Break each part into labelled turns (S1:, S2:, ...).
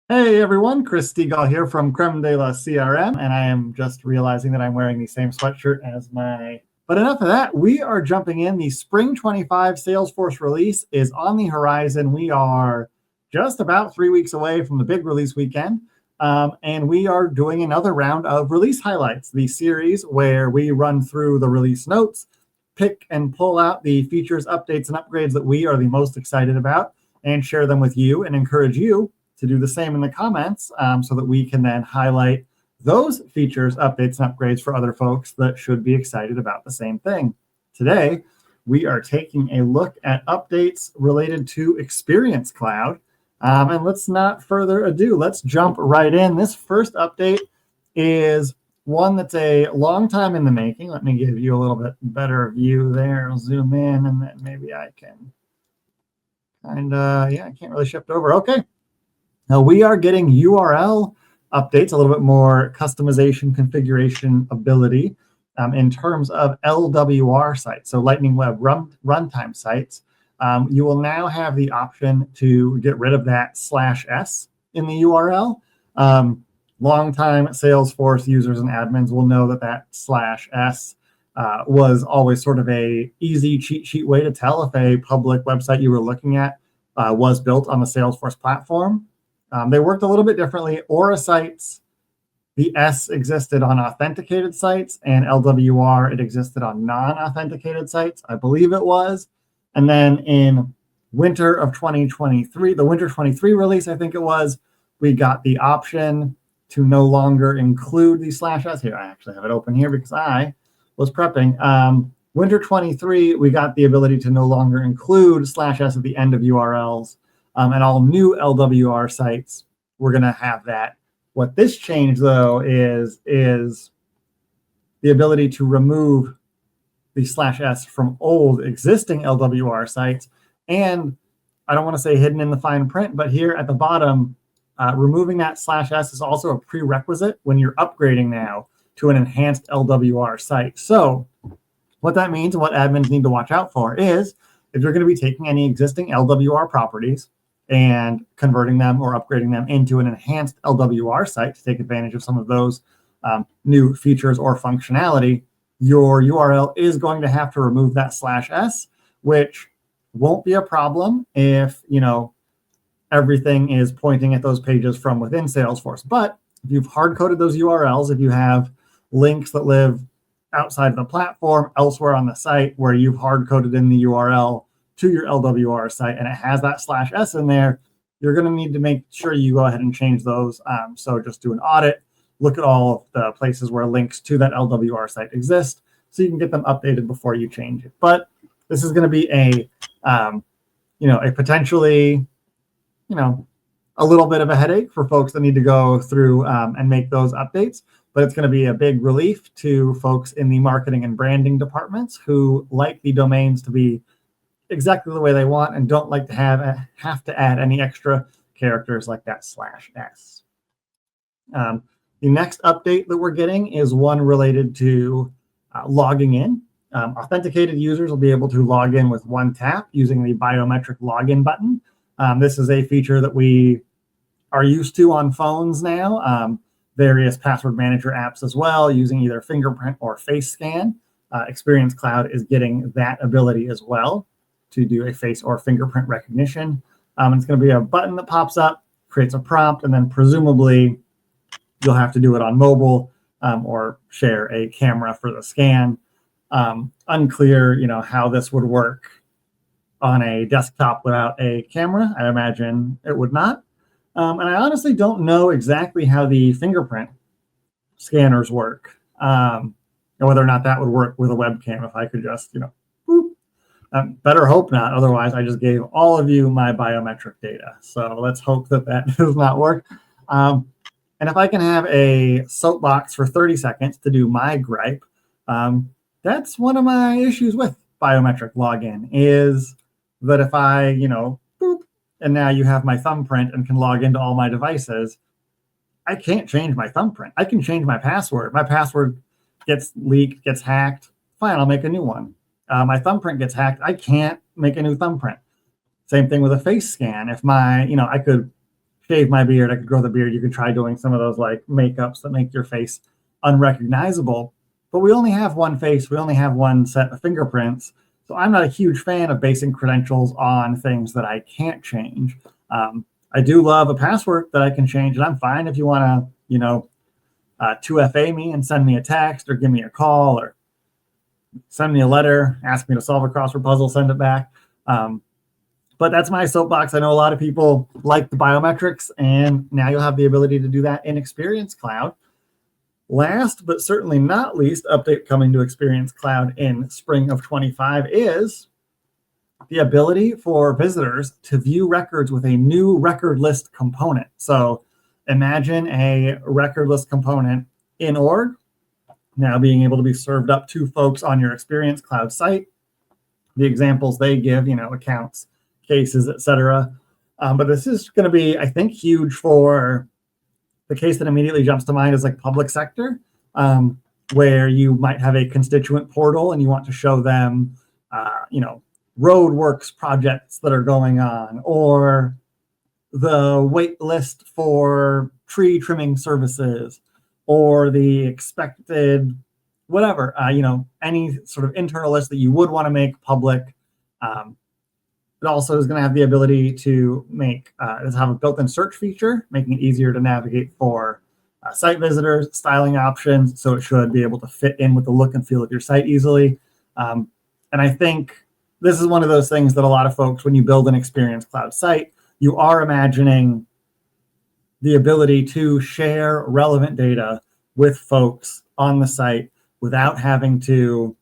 S1: Hey everyone, Chris Stegall here from Creme de la CRM, and I am just realizing that I'm wearing the same sweatshirt as my. But enough of that. We are jumping in. The Spring 25 Salesforce release is on the horizon. We are just about 3 weeks away from the big release weekend, and we are doing another round of release highlights, the series where we run through the release notes, pick and pull out the features, updates, and upgrades that we are the most excited about, and share them with you and encourage you to do the same in the comments so that we can then highlight those features, updates, and upgrades for other folks that should be excited about the same thing. Today, we are taking a look at updates related to Experience Cloud. And let's not further ado, let's jump right in. This first update is one that's a long time in the making. Let me give you a little bit better view there. I'll zoom in and then maybe I can I can't really shift over. Okay. Now we are getting URL updates, a little bit more customization configuration ability in terms of LWR sites, so Lightning Web runtime sites. You will now have the option to get rid of that /s in the URL. Longtime Salesforce users and admins will know that that /s was always sort of a easy cheat sheet way to tell if a public website you were looking at was built on the Salesforce platform. They worked a little bit differently. Aura sites, the S existed on authenticated sites, and LWR, it existed on non-authenticated sites, I believe it was. And then in winter of 2023, the winter 23 release, I think it was, we got the option to no longer include the /s. Here, I actually have it open here because I was prepping. Winter 23, we got the ability to no longer include /s at the end of URLs. And all new LWR sites, we're going to have that. What this change, though, is the ability to remove the /s from old existing LWR sites. And I don't want to say hidden in the fine print, but here at the bottom, removing that /s is also a prerequisite when you're upgrading now to an enhanced LWR site. So what that means and what admins need to watch out for is if you're going to be taking any existing LWR properties and converting them or upgrading them into an enhanced LWR site to take advantage of some of those new features or functionality, your URL is going to have to remove that /s, which won't be a problem if, everything is pointing at those pages from within Salesforce. But if you've hard-coded those URLs, if you have links that live outside of the platform, elsewhere on the site where you've hard-coded in the URL to your LWR site and it has that /s in there, you're going to need to make sure you go ahead and change those. So just do an audit, look at all of the places where links to that LWR site exist so you can get them updated before you change it. But this is going to be a potentially, a little bit of a headache for folks that need to go through and make those updates. But it's going to be a big relief to folks in the marketing and branding departments who like the domains to be exactly the way they want and don't like to have to add any extra characters like that /s. The next update that we're getting is one related to logging in. Authenticated users will be able to log in with one tap using the Biometric Login Button. This is a feature that we are used to on phones now. Various password manager apps as well, using either fingerprint or face scan. Experience Cloud is getting that ability as well to do a face or fingerprint recognition. And it's going to be a button that pops up, creates a prompt, and then presumably you'll have to do it on mobile or share a camera for the scan. Unclear, how this would work on a desktop without a camera. I imagine it would not. And I honestly don't know exactly how the fingerprint scanners work, and whether or not that would work with a webcam if I could just, boop. Better hope not. Otherwise, I just gave all of you my biometric data. So let's hope that does not work. And if I can have a soapbox for 30 seconds to do my gripe, that's one of my issues with biometric login is that if I, boop, and now you have my thumbprint and can log into all my devices, I can't change my thumbprint. I can change my password. My password gets leaked, gets hacked. Fine, I'll make a new one. My thumbprint gets hacked. I can't make a new thumbprint. Same thing with a face scan. If I could shave my beard, I could grow the beard. You could try doing some of those like makeups that make your face unrecognizable. But we only have one face. We only have one set of fingerprints. So I'm not a huge fan of basing credentials on things that I can't change. I do love a password that I can change, and I'm fine if you want to, 2FA me and send me a text or give me a call or send me a letter, ask me to solve a crossword puzzle, send it back. But that's my soapbox. I know a lot of people like the biometrics, and now you'll have the ability to do that in Experience Cloud. Last, but certainly not least, update coming to Experience Cloud in spring of 25 is the ability for visitors to view records with a new record list component. So imagine a record list component in org now being able to be served up to folks on your Experience Cloud site. The examples they give, accounts, cases, etc. But this is going to be, I think, huge for the case that immediately jumps to mind is like public sector, where you might have a constituent portal and you want to show them, roadworks projects that are going on, or the wait list for tree trimming services, or the expected whatever, any sort of internal list that you would want to make public. It also is going to have the ability to have a built-in search feature, making it easier to navigate for site visitors, styling options, so it should be able to fit in with the look and feel of your site easily. And I think this is one of those things that a lot of folks, when you build an Experience Cloud site, you are imagining the ability to share relevant data with folks on the site without having to,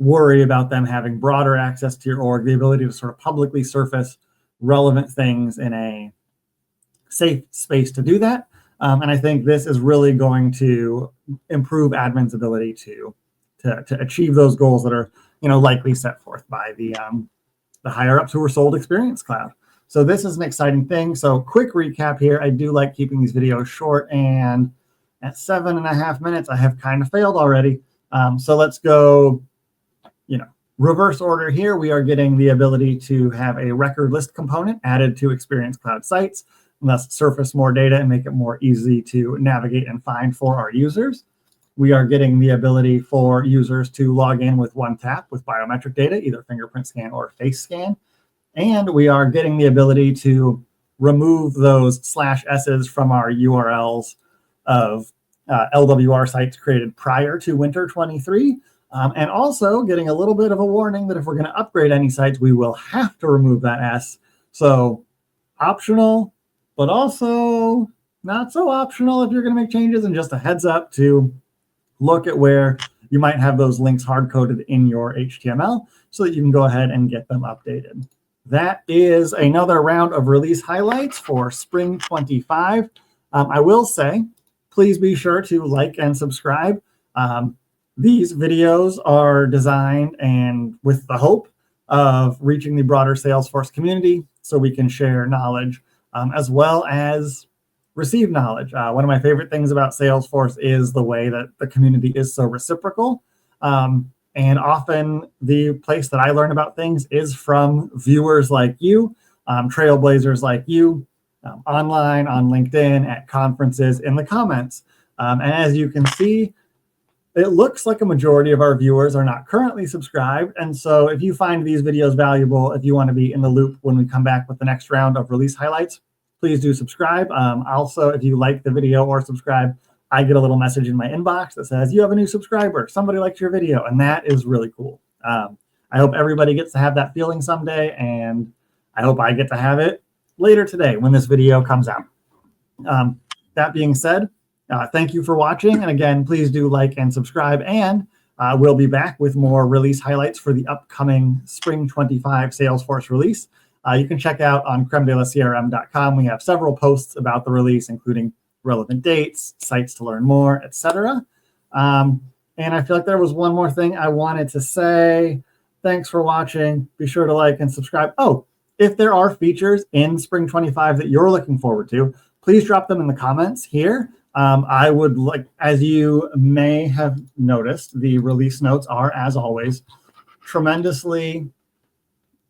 S1: worry about them having broader access to your org, the ability to sort of publicly surface relevant things in a safe space to do that. And I think this is really going to improve admin's ability to achieve those goals that are, likely set forth by the higher ups who were sold Experience Cloud. So this is an exciting thing. So quick recap here. I do like keeping these videos short, and at 7.5 minutes, I have kind of failed already. So let's go, reverse order here. We are getting the ability to have a record list component added to Experience Cloud sites, and thus surface more data and make it more easy to navigate and find for our users. We are getting the ability for users to log in with one tap with biometric data, either fingerprint scan or face scan. And we are getting the ability to remove those /s's from our URLs of LWR sites created prior to winter 23. And also getting a little bit of a warning that if we're going to upgrade any sites, we will have to remove that S. So optional, but also not so optional if you're going to make changes, and just a heads up to look at where you might have those links hard-coded in your HTML so that you can go ahead and get them updated. That is another round of release highlights for spring 25. I will say, please be sure to like and subscribe. These videos are designed and with the hope of reaching the broader Salesforce community so we can share knowledge as well as receive knowledge. One of my favorite things about Salesforce is the way that the community is so reciprocal. And often the place that I learn about things is from viewers like you, trailblazers like you, online, on LinkedIn, at conferences, in the comments. And as you can see, it looks like a majority of our viewers are not currently subscribed. And so if you find these videos valuable, if you want to be in the loop when we come back with the next round of release highlights, please do subscribe. Also, if you like the video or subscribe, I get a little message in my inbox that says, you have a new subscriber. Somebody liked your video. And that is really cool. I hope everybody gets to have that feeling someday. And I hope I get to have it later today when this video comes out. That being said, thank you for watching. And again, please do like and subscribe. And we'll be back with more release highlights for the upcoming Spring 25 Salesforce release. You can check out on cremdelascrm.com. We have several posts about the release, including relevant dates, sites to learn more, etc. And I feel like there was one more thing I wanted to say. Thanks for watching. Be sure to like and subscribe. Oh, if there are features in Spring 25 that you're looking forward to, please drop them in the comments here. I would like, as you may have noticed, the release notes are, as always, tremendously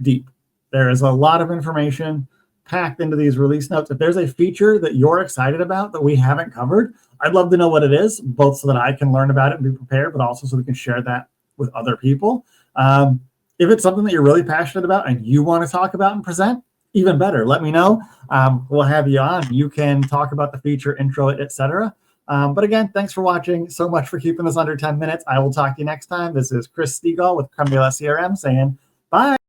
S1: deep. There is a lot of information. packed into these release notes. If there's a feature that you're excited about that we haven't covered, I'd love to know what it is, both so that I can learn about it and be prepared, but also so we can share that with other people. If it's something that you're really passionate about and you want to talk about and present, even better. Let me know. We'll have you on. You can talk about the feature, intro it, etc. But again, thanks for watching. So much for keeping this under 10 minutes. I will talk to you next time. This is Chris Stegall with Crumula CRM saying bye.